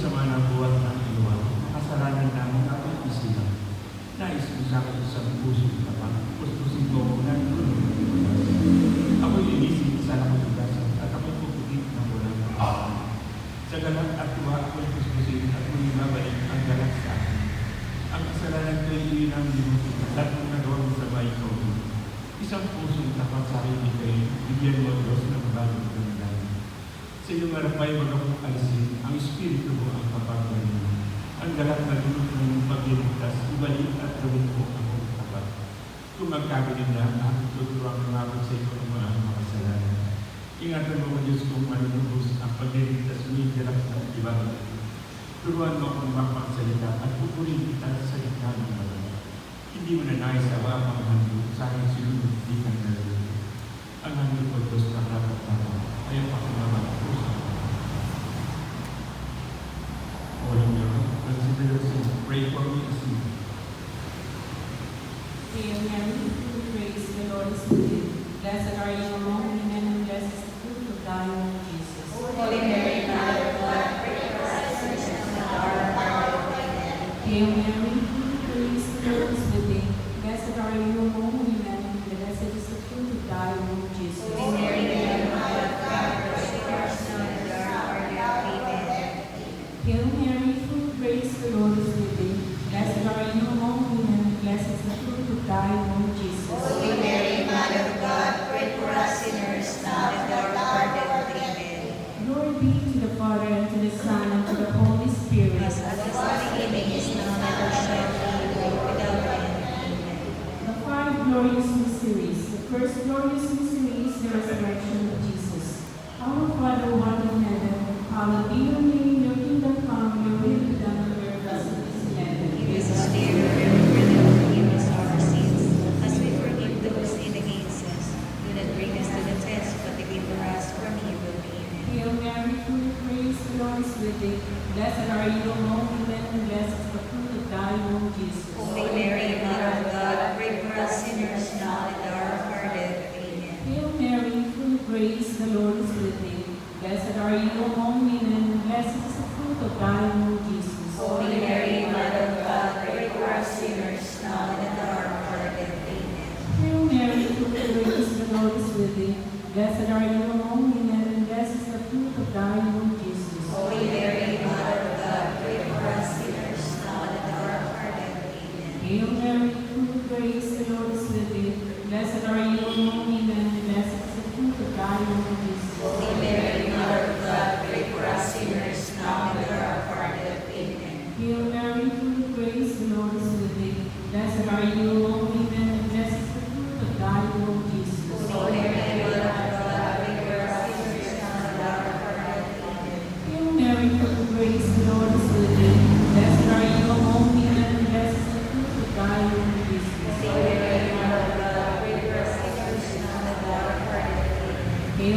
sama ng buwan ng iwa, makasalanan namin ako'y isila. Nais mo sa akin isang puso ka pa, pustusin ko muna doon. Ako'y inisip sa nakatugasan at ako'y pupugit ng walang pagkakas. Sa galak at tuwa ako'y puspusin at may babalik ang galak sa akin. Ang kasalanan ko'y ilinang limutin at kung nagawa mo sa bahay ko. Isang pusong tapat sa akin kayo, bigyan mo Diyos ng bagong ganda. Sa iyong harapay, wag akong alisin, ang Espiritu mo ang kapagaling. Ang galak na dulot ng pagliligtas, ibalik at gawin ko akong tapat. Kung magkagaling na, aking tuturuan ng ako sa iyo ang mga makasalanan. Ingatan mo, Diyos, kung manunubos ang pagliligtas mo yung galak ng ibang. Turuan mo akong makapagsalita at pupurin kita sa gitna ng mga. Hindi mo na naisawa ang mga handog, sa aking sinunod, di ka nalulog. Ang handog ko, Diyos, na rapat-rapat, ayaw pa kong mamagpusa. All of you, consider yourself, pray for me as you. Hail Mary, full of grace, the Lord is with you. Blessed are you among women, and blessed is the fruit of thy womb, Jesus. Holy Mary, Mother of God, pray for us sinners now and at the hour of our death. Hail Mary, full of grace, the Lord is with thee. Blessed are you among women, and blessed is the fruit of thy womb, Jesus. Holy Mary, Mother of God, pray for us now and at the hour of our death. Hail Mary, full of grace, the Lord is with thee. Blessed are you among women, and blessed is the fruit of thy womb, Jesus. Holy Mary, Mother of God, pray for us sinners now and at the hour of our death. Glory be to the Father, and to the Son, and to the Holy Spirit. As at the beginning is now and ever shall be, world without end. Amen. The five glorious mysteries. The first glorious mystery is the resurrection of Jesus. Our Father who art in heaven, hallowed be your name, your kingdom come, your will be done on earth as it is in heaven. Give us this day our daily bread, and forgive us our sins, as we forgive those sin against us. Do not bring us to the test, but deliver us from evil. Amen. Hail Mary, full of grace, the Lord is with thee. Blessed are you among women, and blessed is the fruit of thy womb, Jesus. Holy Mary, Mother of God, pray for us sinners now and at the hour of our death. Amen. Hail Mary, full of grace, the Lord is with thee. Blessed are you among women, and blessed is the fruit of thy womb, Jesus. Holy Mary, Mother of God, pray for us sinners now and at the hour of our death. Amen. Hail Mary, full of grace, the Lord is with thee. Blessed are you among women, and blessed is the fruit of thy womb, Jesus. Holy Mary, Mother of God, pray for us sinners now and at the hour of our death. Amen. Hail Mary, full of grace, the Lord is with thee. Blessed are you among women, and blessed is the fruit of thy womb, Jesus. Holy Mary, Mother of God, pray for us sinners now and at the hour of our death. Amen. Hail Mary, full of grace, the Lord is with thee. Blessed are you